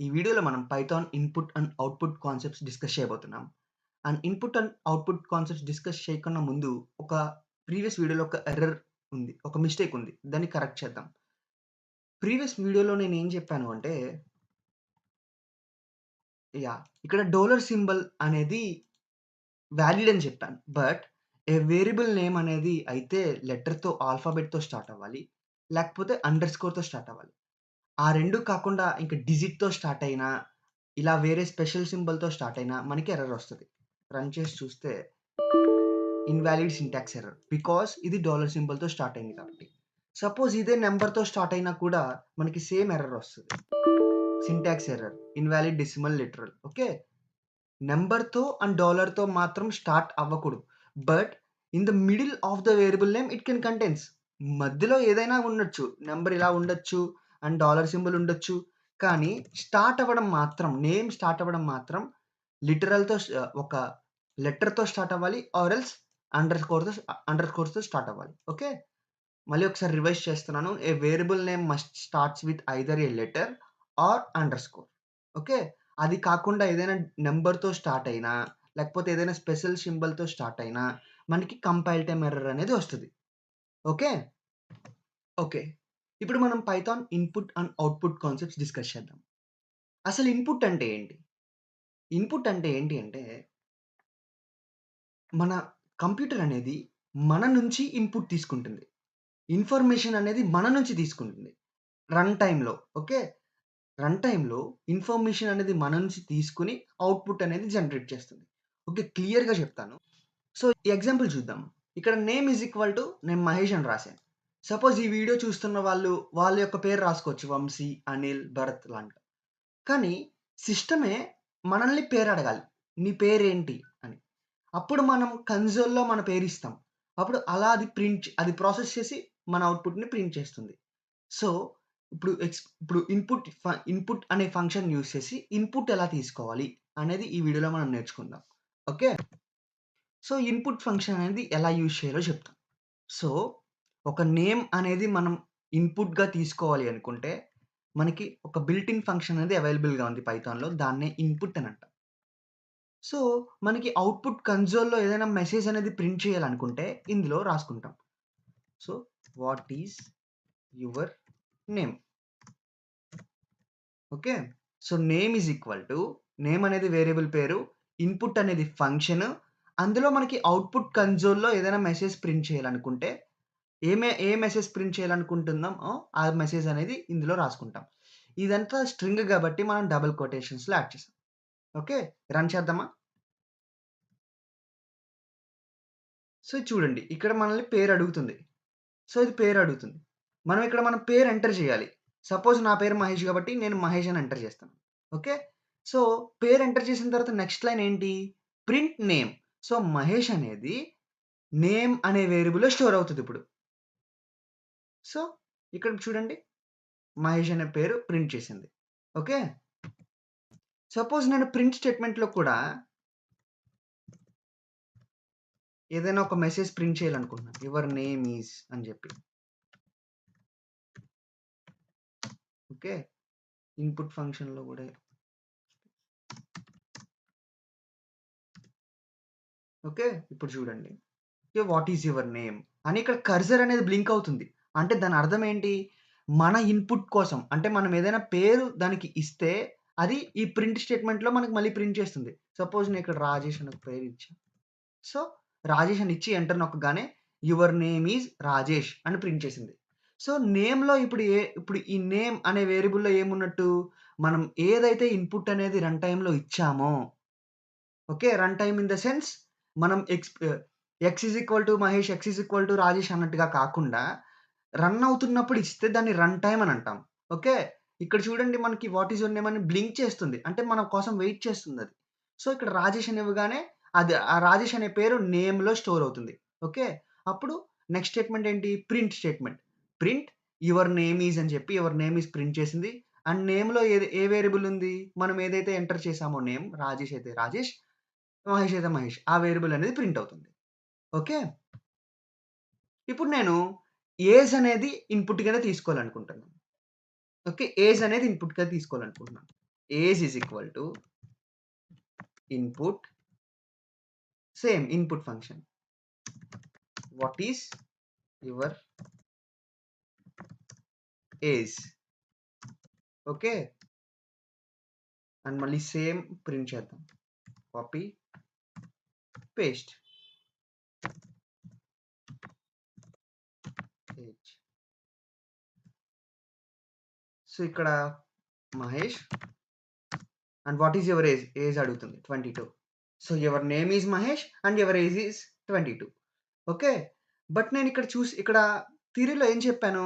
ఈ వీడియోలో మనం Python input and output concepts discuss చేయబోతున్నాం. And input and output concepts discuss చేయకుండా ముందు ఒక ప్రీవియస్ వీడియోలో ఒక ఎర్రర్ ఉంది. ఒక మిస్టేక్ ఉంది. దాన్ని కరెక్ట్ చేద్దాం. ప్రీవియస్ వీడియోలో నేనేం చెప్పాను అంటే ఇక్కడ డాలర్ సింబల్ అనేది వాలిడ్ అని చెప్పాను. బట్ ఏ వేరియబుల్ నేమ్ అనేది అయితే లెటర్‌తో ఆల్ఫాబెట్‌తో స్టార్ట్ అవ్వాలి. లేకపోతే అండర్ స్కోర్‌తో స్టార్ట్ అవ్వాలి. ఆ 2 కాకుండా ఇంక డిజిట్‌తో స్టార్ట్ అయినా, ఇలా వేరే స్పెషల్ సింబల్‌తో స్టార్ట్ అయినా మనకి ఎర్రర్ వస్తది. రన్ చేసి చూస్తే ఇన్‌వాలిడ్ సింటాక్స్ ఎర్రర్. బికాజ్ ఇది డాలర్ సింబల్‌తో స్టార్ట్ అయింది కాబట్టి. సపోజ్ ఇదే నంబర్‌తో స్టార్ట్ అయినా కూడా మనకి సేమ్ ఎర్రర్ వస్తది. Syntax error, invalid decimal literal. Okay. నంబర్‌తో అండ్ డాలర్‌తో మాత్రం స్టార్ట్ అవ్వకూడదు. But in the middle of the variable name it can contains. మధ్యలో ఏదైనా ఉండొచ్చు. నంబర్ ఇలా ఉండొచ్చు అండ్ డాలర్ సింబల్ ఉండొచ్చు. కానీ స్టార్ట్ అవ్వడం మాత్రం నేమ్ స్టార్ట్ అవ్వడం మాత్రం లిటరల్‌తో ఒక లెటర్‌తో స్టార్ట్ అవ్వాలి. ఆర్ ఎల్స్ అండర్ స్కోర్స్‌తో స్టార్ట్ అవ్వాలి. ఓకే. మళ్ళీ ఒకసారి రివైజ్ చేస్తున్నాను. A variable name must starts with either a letter or underscore. Okay. అది కాకుండా ఏదైనా నంబర్‌తో స్టార్ట్ అయినా, లేకపోతే ఏదైనా స్పెషల్ సింబల్‌తో స్టార్ట్ అయినా, మనకి కంపైల్ టైమ్ ఎర్రర్ అనేది వస్తది. ఓకే. ఓకే. ఇప్పుడు మనం Python input and output concepts discuss చేద్దాం. అసలు ఇన్పుట్ అంటే ఏంటి? ఇన్పుట్ అంటే ఏంటి అంటే, మన కంప్యూటర్ అనేది మన నుంచి ఇన్పుట్ తీసుకుంటుంది. ఇన్ఫర్మేషన్ అనేది మన నుంచి తీసుకుంటుంది. రన్ టైమ్‌లో. ఓకే. రన్ టైమ్‌లో ఇన్ఫర్మేషన్ అనేది మన నుంచి తీసుకొని అవుట్‌పుట్ అనేది జనరేట్ చేస్తుంది. ఓకే. క్లియర్‌గా చెప్తాను. సో, ఈ ఎగ్జాంపుల్ చూద్దాం. ఇక్కడ నేమ్ ఈజ్ ఈక్వల్ టు నేను మహేష్ అని రాసాను. సపోజ్ ఈ వీడియో చూస్తున్న వాళ్ళు వాళ్ళ యొక్క పేరు రాసుకోవచ్చు. వంశీ, అనిల్, భరత్ లాంటి. కానీ సిస్టమే మనల్ని పేరు అడగాలి. నీ పేరేంటి అని. అప్పుడు మనం కన్సోల్‌లో మన పేరిస్తాం. అప్పుడు అలా అది ప్రాసెస్ చేసి మన అవుట్‌పుట్‌ని ప్రింట్ చేస్తుంది. సో, ఇప్పుడు ఇన్పుట్ అనే ఫంక్షన్ యూజ్ చేసి ఇన్పుట్ ఎలా తీసుకోవాలి అనేది ఈ వీడియోలో మనం నేర్చుకుందాం. ఓకే. సో, ఇన్పుట్ ఫంక్షన్ అనేది ఎలా యూజ్ చేయాలో చెప్తాను. సో, ఒక నేమ్ అనేది మనం ఇన్పుట్‌గా తీసుకోవాలి అనుకుంటే, మనకి ఒక బిల్ట్ ఇన్ ఫంక్షన్ అనేది అవైలబుల్‌గా ఉంది పైథాన్‌లో. దాన్నే ఇన్పుట్ అని అంటాం. సో, మనకి అవుట్‌పుట్ కన్సోల్‌లో ఏదైనా మెసేజ్ అనేది ప్రింట్ చేయాలనుకుంటే ఇందులో రాసుకుంటాం. So, what is your name? Okay. So, name is equal to name అనేది వేరియబుల్ పేరు. ఇన్పుట్ అనేది ఫంక్షన్. అందులో మనకి అవుట్‌పుట్ కన్సోల్‌లో ఏదైనా మెసేజ్ ప్రింట్ చేయాలనుకుంటే, ఏ మెసేజ్ ప్రింట్ చేయాలనుకుంటున్నామో ఆ మెసేజ్ అనేది ఇందులో రాసుకుంటాం. ఇదంతా స్ట్రింగ్ కాబట్టి మనం డబుల్ కొటేషన్స్‌లో యాడ్ చేసాం. ఓకే. రన్ చేద్దామా? సో, చూడండి ఇక్కడ మనల్ని పేరు అడుగుతుంది. సో, ఇది పేరు అడుగుతుంది. మనం పేరు ఎంటర్ చేయాలి. సపోజ్ నా పేరు మహేష్ కాబట్టి నేను మహేష్ అని ఎంటర్ చేస్తాను. ఓకే. సో, పేరు ఎంటర్ చేసిన తర్వాత నెక్స్ట్ లైన్ ఏంటి? Print name. సో, మహేష్ అనేది నేమ్ అనే వేరియబుల్‌లో స్టోర్ అవుతదిప్పుడు. సో, ఇక్కడ చూడండి మహేష్ అనే పేరు ప్రింట్ చేసింది. ఓకే. సపోజ్ నేను ప్రింట్ స్టేట్‌మెంట్‌లో కూడా ఏదైనా ఒక మెసేజ్ ప్రింట్ చేయాలనుకుంటున్నాను. యువర్ నేమ్ ఈజ్ అని చెప్పి. ఓకే. ఇన్పుట్ ఫంక్షన్‌లో కూడా ఓకే. ఇప్పుడు చూడండి. What is your name? అని ఇక్కడ కర్సర్ అనేది బ్లింక్ అవుతుంది. అంటే దాని అర్థం ఏంటి? మన ఇన్పుట్ కోసం అంటే మనం ఏదైనా పేరు దానికి ఇస్తే అది ఈ ప్రింట్ స్టేట్‌మెంట్‌లో మనకు మళ్ళీ ప్రింట్ చేస్తుంది. సపోజ్ నేను ఇక్కడ రాజేష్ అని ఒక పేరు ఇచ్చా. సో, రాజేష్ అని ఇచ్చి ఎంటర్ నొక్కగానే యువర్ నేమ్ ఈజ్ రాజేష్ అని ప్రింట్ చేసింది. సో, నేమ్‌లో ఇప్పుడు ఈ నేమ్ అనే వేరియబుల్‌లో ఏమున్నట్టు? మనం ఏదైతే ఇన్పుట్ అనేది రన్ టైమ్‌లో ఇచ్చామో okay. Run time in the sense మనం x is equal to Mahesh, x is equal to Rajesh అన్నట్టుగా కాకుండా, రన్ అవుతున్నప్పుడు ఇస్తే దాన్ని రన్ టైమ్ అని అంటాం. ఓకే. ఇక్కడ చూడండి మనకి వాట్ ఈస్ యువర్ నేమ్ అని బ్లింక్ చేస్తుంది. అంటే మన కోసం వెయిట్ చేస్తుందది. సో, ఇక్కడ రాజేష్ అని ఇవ్వగానే ఆ రాజేష్ అనే పేరు నేమ్‌లో స్టోర్ అవుతుంది. ఓకే. అప్పుడు నెక్స్ట్ స్టేట్‌మెంట్ ఏంటి? Print statement. Print your name is అని చెప్పి యువర్ నేమ్ ఈజ్ ప్రింట్ చేసింది. అండ్ నేమ్‌లో ఏ వేరియబుల్ ఉంది? మనం ఏదైతే ఎంటర్ చేసామో నేమ్ రాజేష్ అయితే రాజేష్, మహేష్ అయితే మహేష్. ఆ వేరియబుల్ అనేది ప్రింట్ అవుతుంది. ఓకే. ఇప్పుడు నేను ఏజ్ అనేది ఇన్‌పుట్‌గానే తీసుకోవాలనుకుంటున్నాను. ఓకే. ఏజ్ అనేది ఇన్‌పుట్‌గా తీసుకోవాలనుకుంటున్నాను. Age is equal to input, same input function. What is your age? Okay, and మళ్ళీ సేమ్ ప్రింట్ చేద్దాం. Copy paste age. సో ఇక్కడ Mahesh and what is your age? Age అడుగుతుంది 22. So your name is Mahesh and your age is 22. Okay, but నేను ఇక్కడ థియరీలో ఏం చెప్పాను?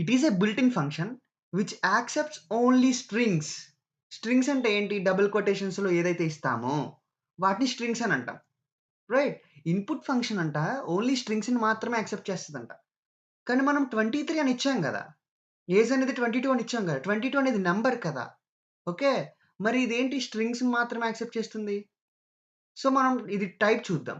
It is a built in function which accepts only strings. Strings అంటే ఏంటి? Double కొటేషన్స్లో ఏదైతే ఇస్తామో వాటిని స్ట్రింగ్స్ అని అంటాం, రైట్? ఇన్పుట్ ఫంక్షన్ అంట ఓన్లీ స్ట్రింగ్స్ని మాత్రమే యాక్సెప్ట్ చేస్తుందంట. కానీ మనం 23 అని ఇచ్చాం కదా, ఏజ్ అనేది 22 అని ఇచ్చాం కదా, 22 అనేది నెంబర్ కదా. ఓకే, మరి ఇదేంటి స్ట్రింగ్స్ మాత్రమే యాక్సెప్ట్ చేస్తుంది? సో మనం ఇది టైప్ చూద్దాం.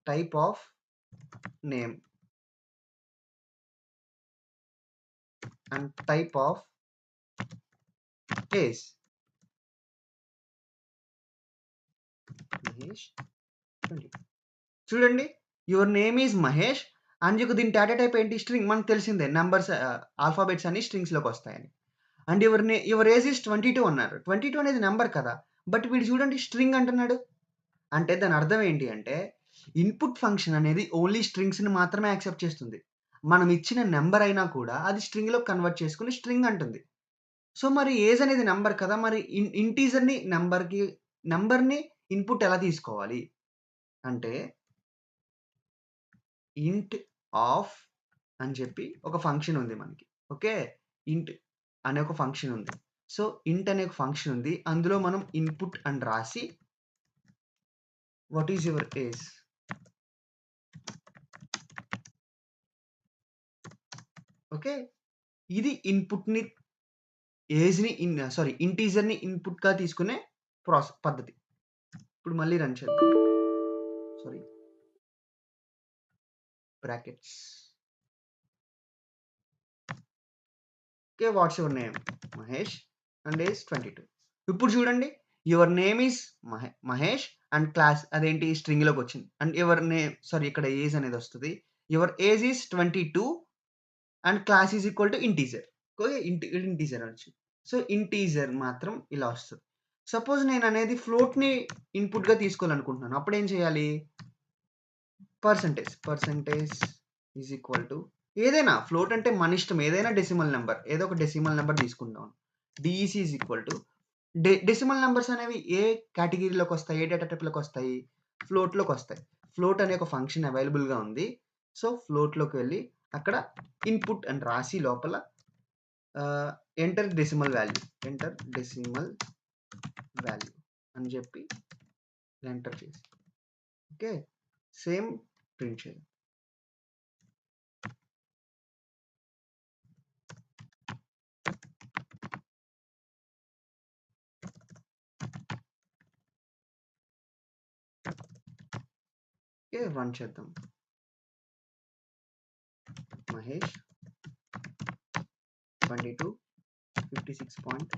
Type of name and type of age. Mahesh 20. చూడండి, your name is Mahesh and దీని డేటా టైప్ ఏంటి? స్ట్రింగ్. మనకు తెలిసిందే నెంబర్స్ ఆల్ఫాబెట్స్ అన్ని స్ట్రింగ్స్లోకి వస్తాయని. అండ్ యువర్ ఏజ్ ఈజ్ 22 అన్నారు. 22 అనేది నెంబర్ కదా, బట్ వీడు చూడండి స్ట్రింగ్ అంటున్నాడు. అంటే దాని అర్థం ఏంటి అంటే ఇన్పుట్ ఫంక్షన్ అనేది ఓన్లీ స్ట్రింగ్స్ని మాత్రమే యాక్సెప్ట్ చేస్తుంది. మనం ఇచ్చిన నెంబర్ అయినా కూడా అది స్ట్రింగ్లో కన్వర్ట్ చేసుకుని స్ట్రింగ్ అంటుంది. సో మరి ఏజ్ అనేది నెంబర్ కదా, మరి ఇంటీజర్ని నెంబర్ని ఇన్పుట్ ఎలా తీసుకోవాలి అంటే ఇంట్ ఆఫ్ అని చెప్పి ఒక ఫంక్షన్ ఉంది మనకి. ఓకే, ఇంట్ అనే ఒక ఫంక్షన్ ఉంది. సో ఇంట్ అనే ఒక ఫంక్షన్ ఉంది, అందులో మనం ఇన్పుట్ అని రాసి what is your age? Okay, ఇది ఇన్పుట్ని ఏజ్ని ఇంటీజర్ని ఇన్పుట్గా తీసుకునే పద్ధతి. ఇప్పుడు మళ్ళీ రన్ చేద్దాం. Sorry, brackets. Okay, what's your name? Mahesh and age 22. ఇప్పుడు చూడండి, your name is Mahesh and class అదేంటి స్ట్రింగ్లోకి వచ్చింది. అండ్ యువర్ నేమ్ ఇక్కడ ఏజ్ అనేది వస్తుంది. Your age is 22 and class is equal to integer. Okay, integer అనొచ్చు. సో ఇంటీజర్ మాత్రం ఇలా వస్తుంది. సపోజ్ నేను అనేది ఫ్లోట్ని ఇన్పుట్గా తీసుకోవాలనుకుంటున్నాను, అప్పుడు ఏం చేయాలి? పర్సంటేజ్ ఈజ్ ఈక్వల్ టు ఏదైనా ఫ్లోట్ అంటే మన ఇష్టం, ఏదైనా డెసిమల్ నెంబర్, ఏదో ఒక డెసిమల్ నెంబర్ తీసుకుందాం. DEC is equal to decimal numbers అనేవి ఏ కేటగిరీలోకి వస్తాయి, ఏ డేటా టైప్లోకి వస్తాయి? ఫ్లోట్లోకి వస్తాయి. ఫ్లోట్ అనే ఒక ఫంక్షన్ అవైలబుల్గా ఉంది. సో ఫ్లోట్లోకి వెళ్ళి అక్కడ ఇన్పుట్ అని రాసి లోపల ఎంటర్ డెసిమల్ వాల్యూ అని చెప్పి ఎంటర్ చేసి ఓకే సేమ్ ప్రింట్ చేయాలి. ఓకే, రన్ చేద్దాం. మహేష్ 22 56.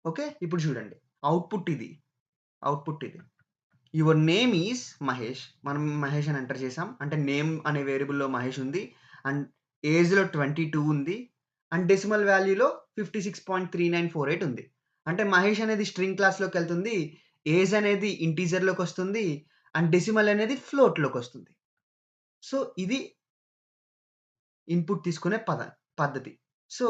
ఓకే, ఇప్పుడు చూడండి అవుట్పుట్ ఇది. Your name is Mahesh. మనం మహేష్ అని ఎంటర్ చేసాం, అంటే నేమ్ అనే వేరియబుల్లో మహేష్ ఉంది అండ్ ఏజ్లో 22 ఉంది అండ్ డెసిమల్ వాల్యూలో 56.3948 ఉంది. అంటే మహేష్ అనేది స్ట్రింగ్ క్లాస్లోకి వెళ్తుంది, ఏజ్ అనేది ఇంటీజర్లోకి వస్తుంది అండ్ డెసిమల్ అనేది ఫ్లోట్లోకి వస్తుంది. సో ఇది ఇన్పుట్ తీసుకునే పద్ధతి. సో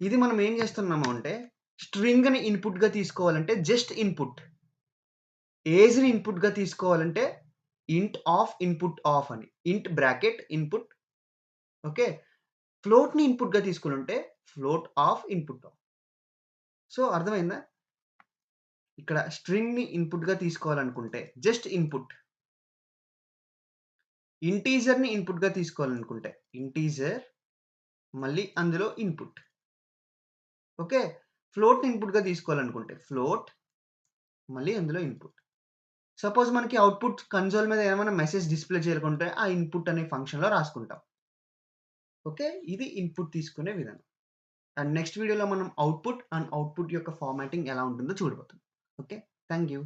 ఇది మనం ఏం చేస్తున్నాము అంటే స్ట్రింగ్ని ఇన్పుట్గా తీసుకోవాలంటే జస్ట్ ఇన్పుట్, ఏజ్ని ఇన్పుట్గా తీసుకోవాలంటే ఇంట్ ఆఫ్ ఇన్పుట్ ఆఫ్ అని, ఇంట్ బ్రాకెట్ ఇన్పుట్. ఓకే, ఫ్లోట్ని ఇన్పుట్గా తీసుకుంటే float of input of. So అర్థమైందా? ఇక్కడ స్ట్రింగ్ని ఇన్పుట్గా తీసుకోవాలనుకుంటే జస్ట్ ఇన్పుట్, ఇంటీజర్ని ఇన్పుట్గా తీసుకోవాలనుకుంటే ఇంటీజర్ మళ్ళీ అందులో ఇన్పుట్. ఓకే, ఫ్లోట్ని ఇన్పుట్గా తీసుకోవాలనుకుంటే ఫ్లోట్ మళ్ళీ అందులో ఇన్పుట్. సపోజ్ మనకి అవుట్పుట్ కన్సోల్ మీద ఏమైనా మెసేజ్ డిస్ప్లే చేయాలనుకుంటే ఆ ఇన్పుట్ అనే ఫంక్షన్లో రాసుకుంటాం. ఓకే, ఇది ఇన్పుట్ తీసుకునే విధానం. అండ్ నెక్స్ట్ వీడియోలో మనం అవుట్‌పుట్ యొక్క ఫార్మాటింగ్ ఎలా ఉంటుందో చూడబోతున్నాం. ఓకే. Thank you.